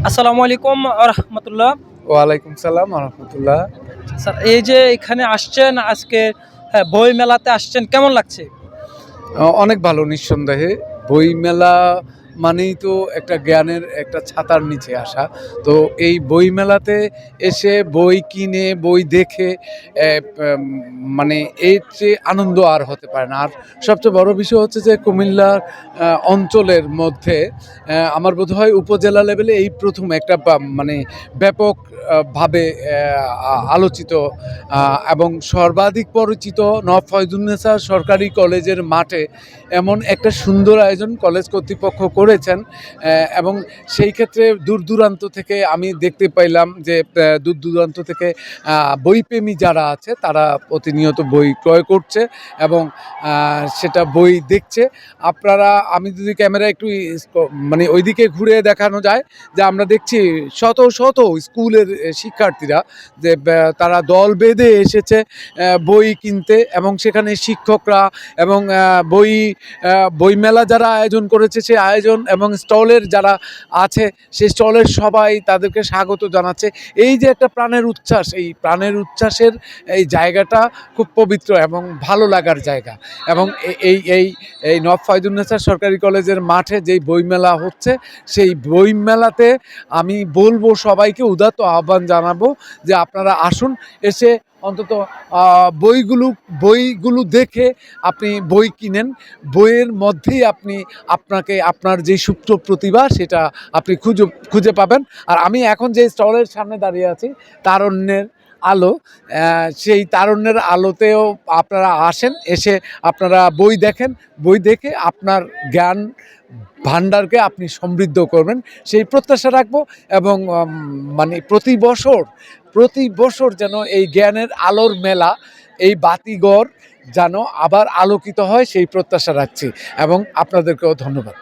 আসসালামু আলাইকুম রহমতুল্লাহ। ওয়ালাইকুম সালাম রহমতুল্লাহ। স্যার, এই যে এখানে আসছেন আজকে, হ্যাঁ, বই মেলাতে আসছেন, কেমন লাগছে? অনেক ভালো, নিঃসন্দেহে। বইমেলা মানেই তো একটা জ্ঞানের একটা ছাতার নিচে আসা। তো এই বইমেলাতে এসে বই কিনে, বই দেখে মানে এর চেয়ে আনন্দ আর হতে পারে না। আর সবচেয়ে বড় বিষয় হচ্ছে যে কুমিল্লার অঞ্চলের মধ্যে আমার বোধহয় উপজেলা লেভেলে এই প্রথম একটা মানে ব্যাপক ভাবে আলোচিত এবং সর্বাধিক পরিচিত নওয়াব ফয়জুন্নেছা সরকারি কলেজের মাঠে এমন একটা সুন্দর আয়োজন কলেজ কর্তৃপক্ষ করেছেন। এবং সেই ক্ষেত্রে দূর দূরান্ত থেকে আমি দেখতে পাইলাম যে দূর দূরান্ত থেকে বইপ্রেমী যারা আছে তারা প্রতিনিয়ত বই ক্রয় করছে এবং সেটা বই দেখছে। আপনারা, আমি যদি ক্যামেরা একটু মানে ওইদিকে ঘুরে দেখানো যায়, যে আমরা দেখছি শত শত স্কুলের শিক্ষার্থীরা যে তারা দল বেঁধে এসেছে বই কিনতে, এবং সেখানে শিক্ষকরা এবং বইমেলা যারা আয়োজন করেছে সেই আয়োজন এবং স্টলের যারা আছে সেই স্টলের সবাই তাদেরকে স্বাগত জানাচ্ছে। এই যে একটা প্রাণের উচ্ছ্বাস, এই প্রাণের উচ্ছ্বাসের এই জায়গাটা খুব পবিত্র এবং ভালো লাগার জায়গা। এবং এই এই এই নওয়াব ফয়জুন্নেছা সরকারি কলেজের মাঠে যেই বইমেলা হচ্ছে, সেই বইমেলাতে আমি বলবো সবাইকে উদাত্ত আহ্বান জানাবো যে আপনারা আসুন, এসে অন্তত বইগুলো দেখে আপনি বই কিনেন। বইয়ের মধ্যেই আপনাকে আপনার যে সুপ্ত প্রতিভা সেটা আপনি খুঁজে পাবেন। আর আমি এখন যে স্টলের সামনে দাঁড়িয়ে আছি, তারুণ্যের আলো, সেই তারুণ্যের আলোতেও আপনারা আসেন, এসে আপনারা বই দেখেন, বই দেখে আপনার জ্ঞান ভাণ্ডারকে আপনি সমৃদ্ধ করবেন সেই প্রত্যাশা রাখবো। এবং মানে প্রতি বছর যেন এই জ্ঞানের আলোর মেলা, এই বাতিঘর যেন আবার আলোকিত হয় সেই প্রত্যাশা রাখছি, এবং আপনাদেরকেও ধন্যবাদ।